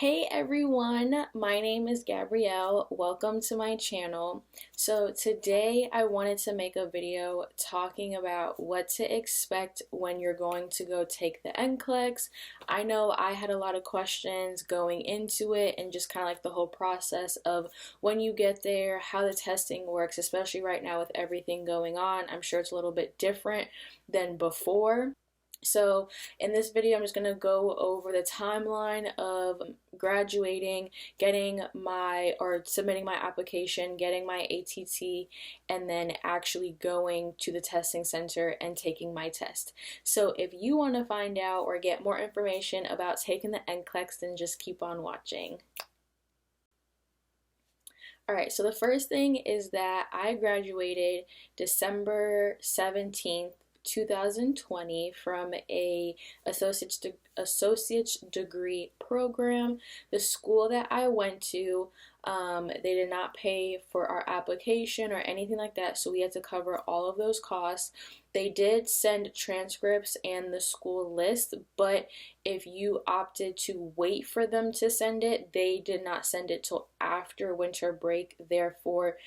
Hey everyone, my name is Gabrielle. Welcome to my channel. So today I wanted to make a video talking about what to expect when you're going to go take the NCLEX. I know I had a lot of questions going into it and just kind of like the whole process of when you get there, how the testing works, especially right now with everything going on. I'm sure it's a little bit different than before. So in this video, I'm just going to go over the timeline of graduating, submitting my application, getting my ATT, and then actually going to the testing center and taking my test. So if you want to find out or get more information about taking the NCLEX, then just keep on watching. Alright, so the first thing is that I graduated December 17th, 2020 from a associate's degree program. The school that I went to, they did not pay for our application or anything like that, so we had to cover all of those costs. They did send transcripts and the school list, but if you opted to wait for them to send it, they did not send it till after winter break. Therefore,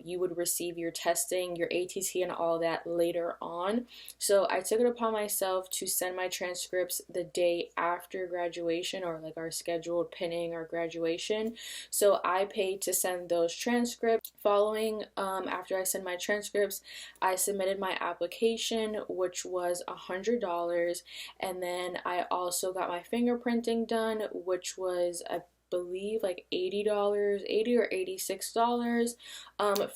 you would receive your testing, your ATT, and all that later on. So I took it upon myself to send my transcripts the day after graduation, or like our scheduled pinning or graduation. So I paid to send those transcripts. Following, after I sent my transcripts, I submitted my application, which was $100, and then I also got my fingerprinting done, which was, I believe, like $80 or $86.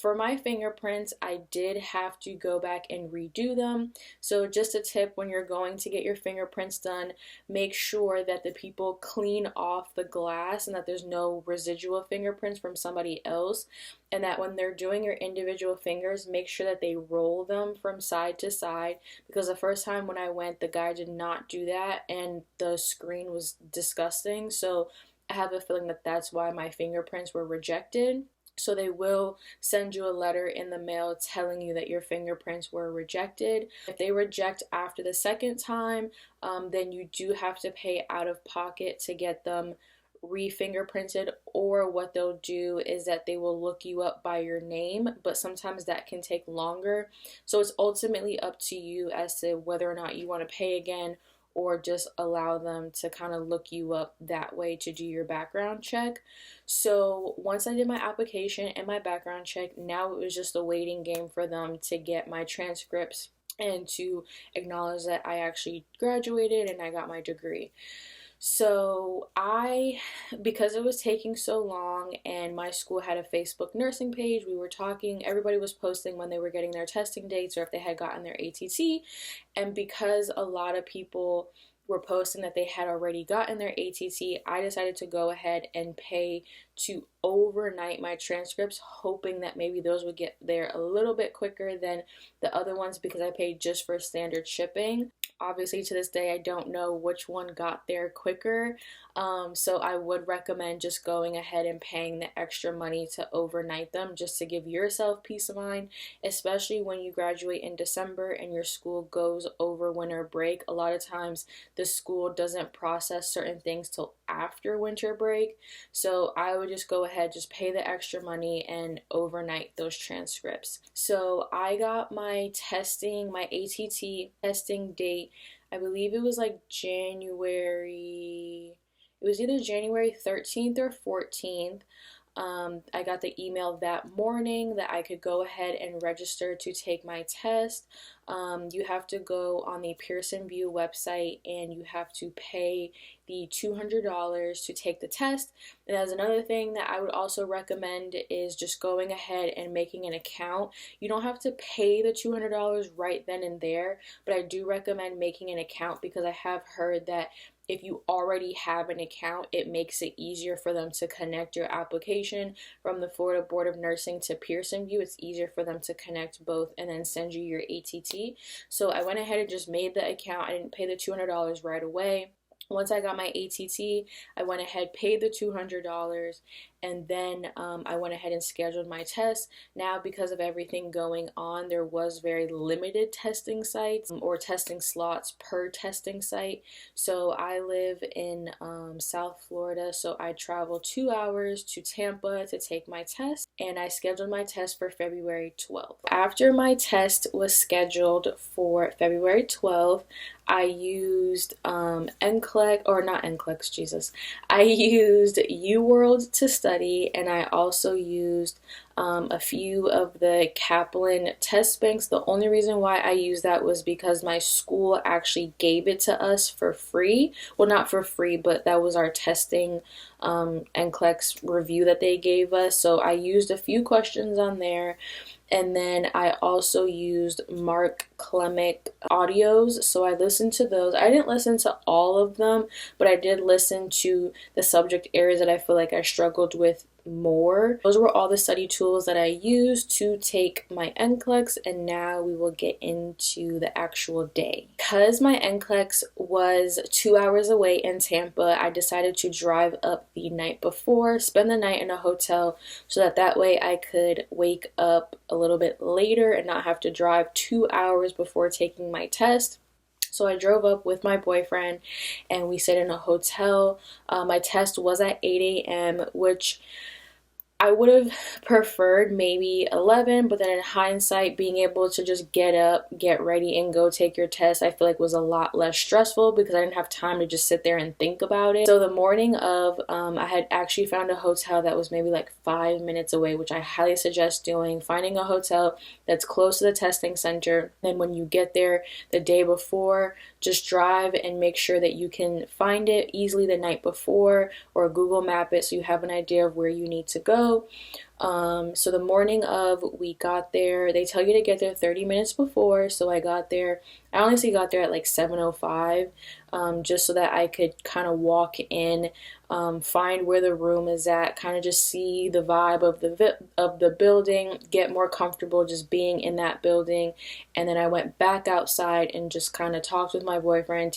For my fingerprints, I did have to go back and redo them. So just a tip, when you're going to get your fingerprints done, make sure that the people clean off the glass and that there's no residual fingerprints from somebody else, and that when they're doing your individual fingers, make sure that they roll them from side to side, because the first time when I went, the guy did not do that and the screen was disgusting. So I have a feeling that that's why my fingerprints were rejected. So they will send you a letter in the mail telling you that your fingerprints were rejected. If they reject after the second time, then you do have to pay out of pocket to get them re-fingerprinted, or what they'll do is that they will look you up by your name, but sometimes that can take longer. So it's ultimately up to you as to whether or not you want to pay again, or just allow them to kind of look you up that way to do your background check. So once I did my application and my background check, now it was just a waiting game for them to get my transcripts and to acknowledge that I actually graduated and I got my degree. So because it was taking so long and my school had a Facebook nursing page, we were talking, everybody was posting when they were getting their testing dates or if they had gotten their ATT, and because a lot of people were posting that they had already gotten their ATT, I decided to go ahead and pay to overnight my transcripts, hoping that maybe those would get there a little bit quicker than the other ones, because I paid just for standard shipping. Obviously, to this day, I don't know which one got there quicker, so I would recommend just going ahead and paying the extra money to overnight them, just to give yourself peace of mind, especially when you graduate in December and your school goes over winter break. A lot of times the school doesn't process certain things till after winter break, so I would just go ahead, just pay the extra money and overnight those transcripts. So I got my testing, my ATT testing date, I believe it was like January, it was either January 13th or 14th. I got the email that morning that I could go ahead and register to take my test. You have to go on the Pearson View website and you have to pay the $200 to take the test. And as another thing that I would also recommend is just going ahead and making an account. You don't have to pay the $200 right then and there, but I do recommend making an account, because I have heard that if you already have an account, it makes it easier for them to connect your application from the Florida Board of Nursing to Pearson View. It's easier for them to connect both and then send you your ATT. So I went ahead and just made the account. I didn't pay the $200 right away. Once I got my ATT, I went ahead, paid the $200, and then I went ahead and scheduled my test. Now, because of everything going on, there was very limited testing sites or testing slots per testing site. So I live in South Florida, so I traveled 2 hours to Tampa to take my test, and I scheduled my test for February 12th. After my test was scheduled for February 12th, I used NCLEX, or not NCLEX, Jesus. I used UWorld to study, and I also used a few of the Kaplan test banks. The only reason why I used that was because my school actually gave it to us for free. Well, not for free, but that was our testing NCLEX review that they gave us. So I used a few questions on there. And then I also used Mark Klemick audios, so I listened to those. I didn't listen to all of them, but I did listen to the subject areas that I feel like I struggled with more. Those were all the study tools that I used to take my NCLEX, and now we will get into the actual day. Because my NCLEX was 2 hours away in Tampa, I decided to drive up the night before, spend the night in a hotel, so that way I could wake up a little bit later and not have to drive 2 hours before taking my test. So I drove up with my boyfriend and we stayed in a hotel. My test was at 8 a.m., which I would have preferred maybe 11, but then in hindsight, being able to just get up, get ready, and go take your test, I feel like was a lot less stressful because I didn't have time to just sit there and think about it. So the morning of, I had actually found a hotel that was maybe like 5 minutes away, which I highly suggest doing, finding a hotel that's close to the testing center. Then when you get there the day before, just drive and make sure that you can find it easily the night before, or Google map it so you have an idea of where you need to go. So the morning of, we got there, they tell you to get there 30 minutes before, so I got there, I honestly got there at like 7:05, just so that I could kind of walk in, find where the room is at, kind of just see the vibe of the building, get more comfortable just being in that building, and then I went back outside and just kind of talked with my boyfriend,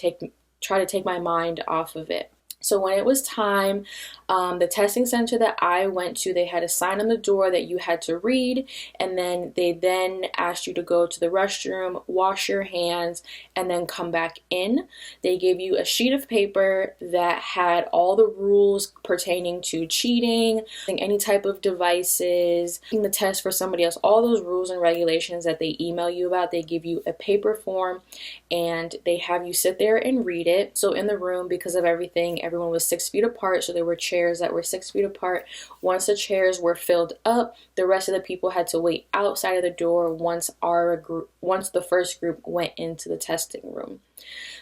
try to take my mind off of it. So when it was time, the testing center that I went to, they had a sign on the door that you had to read, and then they asked you to go to the restroom, wash your hands, and then come back in. They gave you a sheet of paper that had all the rules pertaining to cheating, any type of devices, taking the test for somebody else, all those rules and regulations that they email you about. They give you a paper form, and they have you sit there and read it. So in the room, because of everything, everyone was 6 feet apart, so there were chairs that were 6 feet apart. Once the chairs were filled up, the rest of the people had to wait outside of the door once the first group went into the testing room.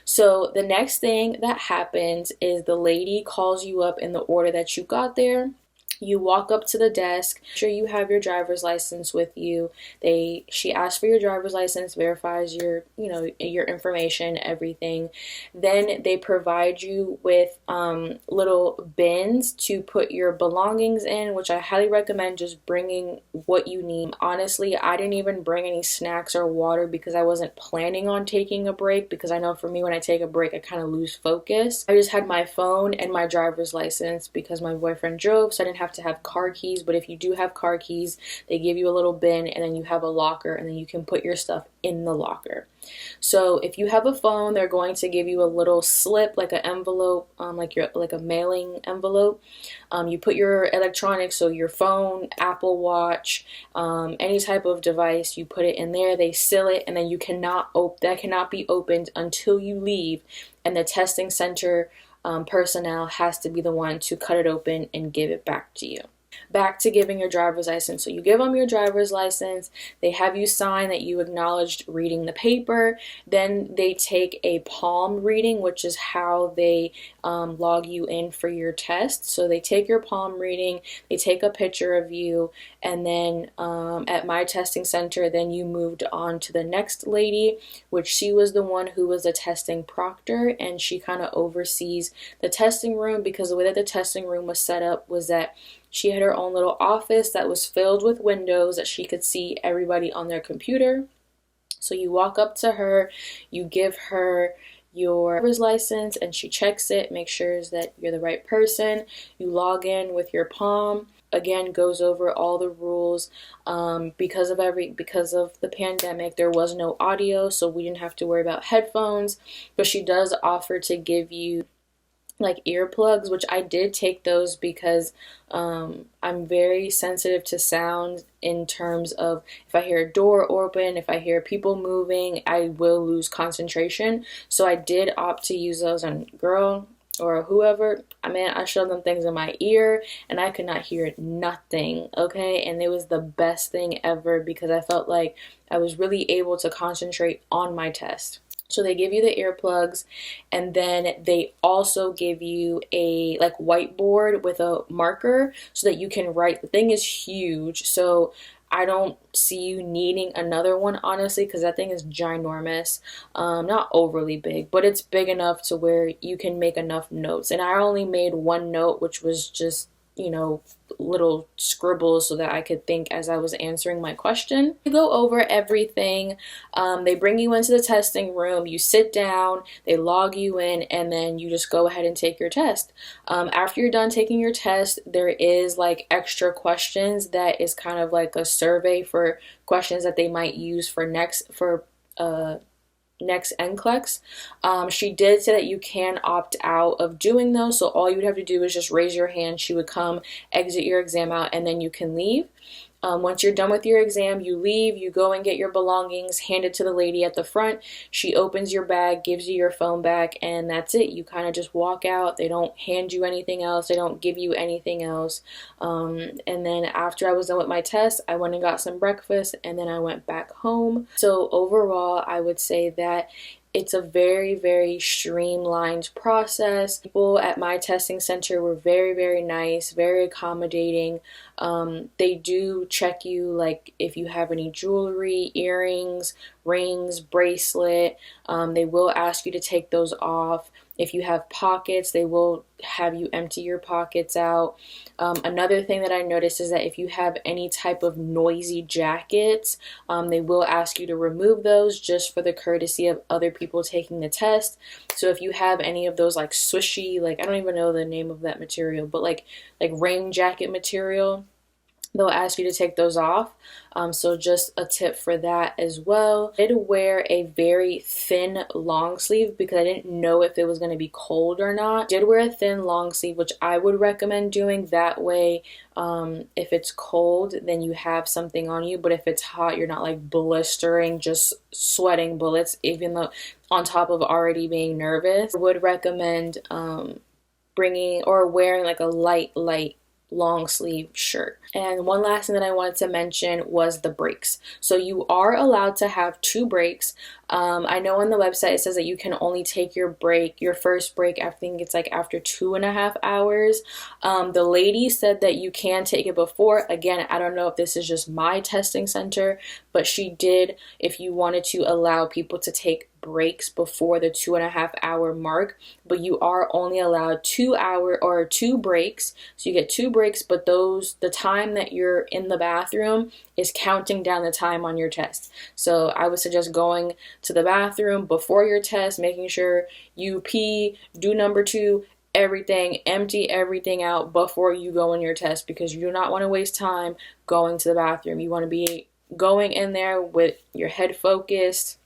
So the next thing that happens is the lady calls you up in the order that you got there. You walk up to the desk, make sure you have your driver's license with you. She asks for your driver's license, verifies your information, everything. Then they provide you with little bins to put your belongings in, which I highly recommend just bringing what you need. Honestly, I didn't even bring any snacks or water because I wasn't planning on taking a break, because I know for me, when I take a break, I kind of lose focus. I just had my phone and my driver's license because my boyfriend drove, so I didn't have to have car keys. But if you do have car keys, they give you a little bin, and then you have a locker, and then you can put your stuff in the locker. So if you have a phone, they're going to give you a little slip, like an envelope, like a mailing envelope. You put your electronics, so your phone, Apple Watch, any type of device, you put it in there. They seal it, and then that cannot be opened until you leave, and the testing center personnel has to be the one to cut it open and give it back to you. Back to giving your driver's license. So you give them your driver's license, they have you sign that you acknowledged reading the paper, then they take a palm reading, which is how they log you in for your test. So they take your palm reading, they take a picture of you, and then at my testing center, then you moved on to the next lady, which she was the one who was a testing proctor, and she kind of oversees the testing room, because the way that the testing room was set up was that she had her own little office that was filled with windows that she could see everybody on their computer. So you walk up to her, you give her your driver's license, and she checks it, makes sure that you're the right person. You log in with your palm. Again, goes over all the rules. Because of the pandemic, there was no audio, so we didn't have to worry about headphones. But she does offer to give you like earplugs, which I did take those because I'm very sensitive to sound in terms of if I hear a door open, if I hear people moving, I will lose concentration. So I did opt to use those on girl or whoever. I mean, I showed them things in my ear and I could not hear nothing, okay? And it was the best thing ever because I felt like I was really able to concentrate on my test. So they give you the earplugs, and then they also give you a like whiteboard with a marker so that you can write. The thing is huge, so I don't see you needing another one, honestly, because that thing is ginormous. Not overly big, but it's big enough to where you can make enough notes. And I only made one note, which was just, you know, little scribbles so that I could think as I was answering my question. You go over everything. They bring you into the testing room. You sit down, they log you in, and then you just go ahead and take your test. After you're done taking your test, there is like extra questions that is kind of like a survey for questions that they might use for next NCLEX. She did say that you can opt out of doing those, so all you would have to do is just raise your hand. She would come, exit your exam out, and then you can leave. Once you're done with your exam, you leave, you go and get your belongings, hand it to the lady at the front. She opens your bag, gives you your phone back, and that's it. You kind of just walk out. They don't hand you anything else. They don't give you anything else. And then after I was done with my test, I went and got some breakfast, and then I went back home. So overall, I would say that it's a very, very streamlined process. People at my testing center were very, very nice, very accommodating. They do check you, like if you have any jewelry, earrings, rings, bracelet. They will ask you to take those off. If you have pockets, they will have you empty your pockets out. Another thing that I noticed is that if you have any type of noisy jackets, they will ask you to remove those just for the courtesy of other people taking the test. So if you have any of those like swishy, like I don't even know the name of that material, but like rain jacket material, they'll ask you to take those off. So just a tip for that as well. I did wear a very thin long sleeve because I didn't know if it was going to be cold or not. I did wear a thin long sleeve, which I would recommend doing. That way, if it's cold, then you have something on you. But if it's hot, you're not like blistering, just sweating bullets, even though on top of already being nervous. I would recommend bringing or wearing like a light long sleeve shirt. And one last thing that I wanted to mention was the breaks. So you are allowed to have 2 breaks. I know on the website it says that you can only take your first break, I think it's like after 2.5 hours. The lady said that you can take it before. Again, I don't know if this is just my testing center, but she did, if you wanted to allow people to take breaks before the 2.5 hour mark, but you are only allowed 2 breaks. So you get 2 breaks, but the time that you're in the bathroom is counting down the time on your test. So I would suggest going to the bathroom before your test, making sure you pee, do number 2, everything, empty everything out before you go on your test, because you do not want to waste time going to the bathroom. You want to be going in there with your head focused,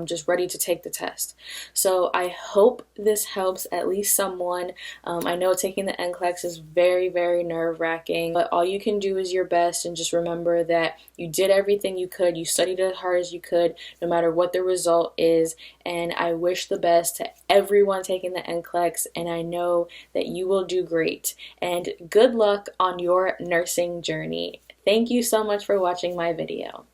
just ready to take the test. So I hope this helps at least someone. I know taking the NCLEX is very, very nerve-wracking, but all you can do is your best, and just remember that you did everything you could. You studied as hard as you could, no matter what the result is, and I wish the best to everyone taking the NCLEX, and I know that you will do great. And good luck on your nursing journey. Thank you so much for watching my video.